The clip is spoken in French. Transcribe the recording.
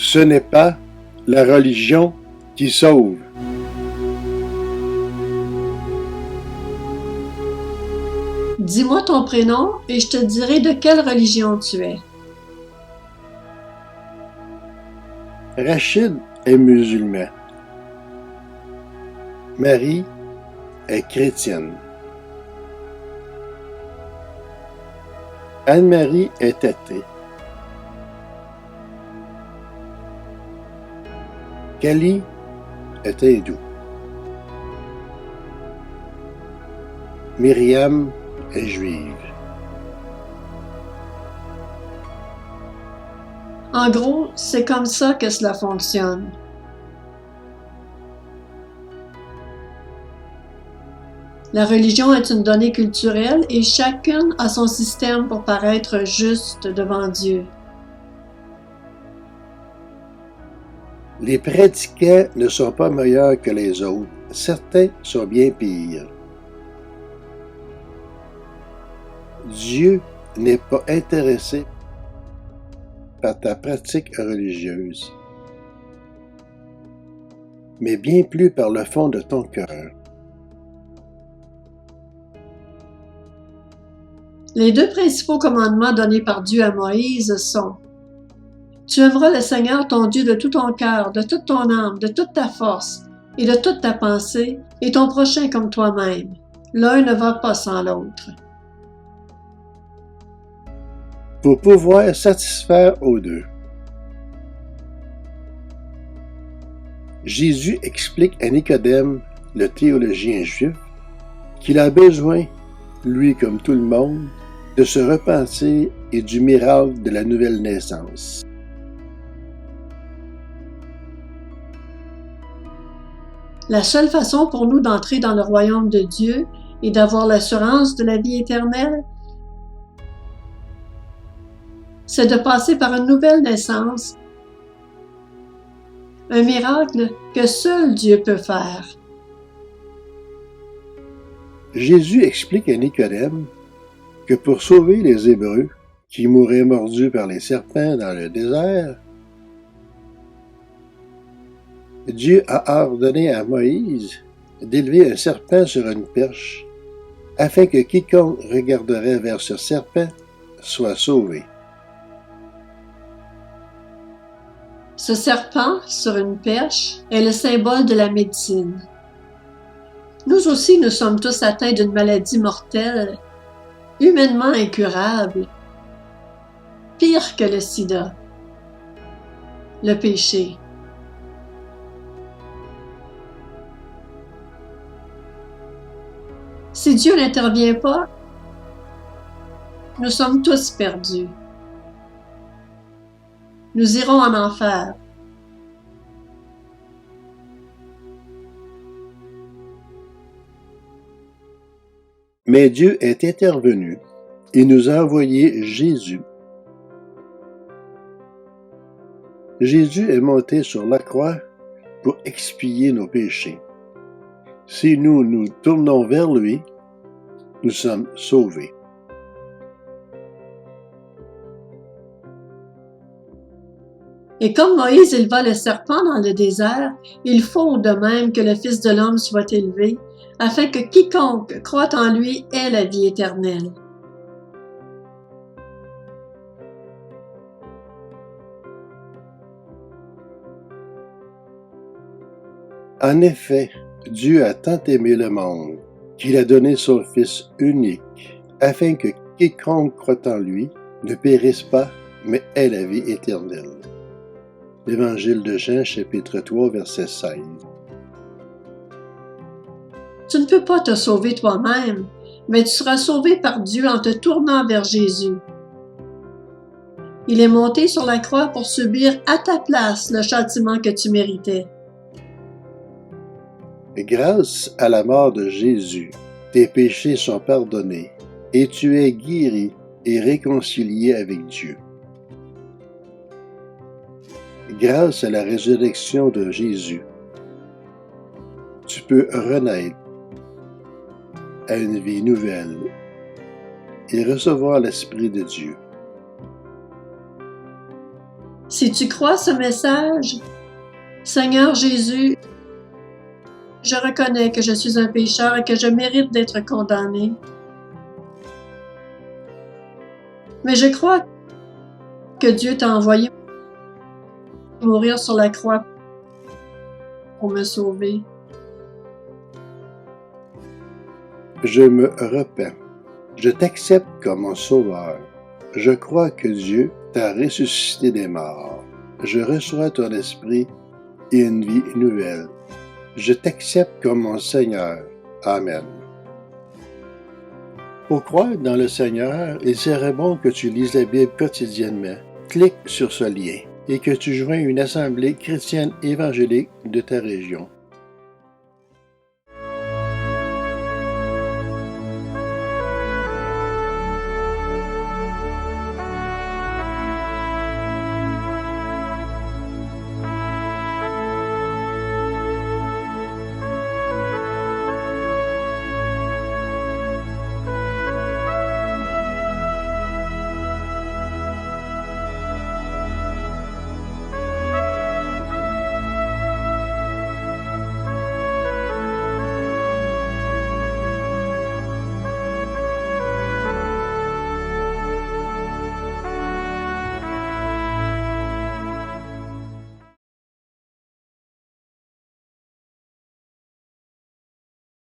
Ce n'est pas la religion qui sauve. Dis-moi ton prénom et je te dirai de quelle religion tu es. Rachid est musulman. Marie est chrétienne. Anne-Marie est athée. Kali est hindoue. Myriam est juive. En gros, c'est comme ça que cela fonctionne. La religion est une donnée culturelle et chacune a son système pour paraître juste devant Dieu. Les pratiquants ne sont pas meilleurs que les autres. Certains sont bien pires. Dieu n'est pas intéressé par ta pratique religieuse, mais bien plus par le fond de ton cœur. Les deux principaux commandements donnés par Dieu à Moïse sont: tu aimeras le Seigneur ton Dieu de tout ton cœur, de toute ton âme, de toute ta force et de toute ta pensée, et ton prochain comme toi-même. L'un ne va pas sans l'autre. Pour pouvoir satisfaire aux deux. Jésus explique à Nicodème, le théologien juif, qu'il a besoin, lui comme tout le monde, de se repentir et du miracle de la nouvelle naissance. La seule façon pour nous d'entrer dans le royaume de Dieu et d'avoir l'assurance de la vie éternelle, c'est de passer par une nouvelle naissance, un miracle que seul Dieu peut faire. Jésus explique à Nicodème que pour sauver les Hébreux qui mouraient mordus par les serpents dans le désert, Dieu a ordonné à Moïse d'élever un serpent sur une perche afin que quiconque regarderait vers ce serpent soit sauvé. Ce serpent sur une perche est le symbole de la médecine. Nous aussi, nous sommes tous atteints d'une maladie mortelle, humainement incurable, pire que le sida, le péché. Si Dieu n'intervient pas, nous sommes tous perdus. Nous irons en enfer. Mais Dieu est intervenu et nous a envoyé Jésus. Jésus est monté sur la croix pour expier nos péchés. Si nous nous tournons vers lui, nous sommes sauvés. Et comme Moïse éleva le serpent dans le désert, il faut de même que le Fils de l'homme soit élevé, afin que quiconque croit en lui ait la vie éternelle. En effet, Dieu a tant aimé le monde qu'il a donné son Fils unique, afin que quiconque croit en lui ne périsse pas, mais ait la vie éternelle. L'Évangile de Jean, chapitre 3, verset 16. Tu ne peux pas te sauver toi-même, mais tu seras sauvé par Dieu en te tournant vers Jésus. Il est monté sur la croix pour subir à ta place le châtiment que tu méritais. Grâce à la mort de Jésus, tes péchés sont pardonnés et tu es guéri et réconcilié avec Dieu. Grâce à la résurrection de Jésus, tu peux renaître à une vie nouvelle et recevoir l'Esprit de Dieu. Si tu crois ce message, Seigneur Jésus, je reconnais que je suis un pécheur et que je mérite d'être condamné. Mais je crois que Dieu t'a envoyé mourir sur la croix pour me sauver. Je me repens. Je t'accepte comme mon sauveur. Je crois que Dieu t'a ressuscité des morts. Je reçois ton esprit et une vie nouvelle. Je t'accepte comme mon Seigneur. Amen. Pour croire dans le Seigneur, il serait bon que tu lises la Bible quotidiennement. Clique sur ce lien et que tu joignes une assemblée chrétienne évangélique de ta région.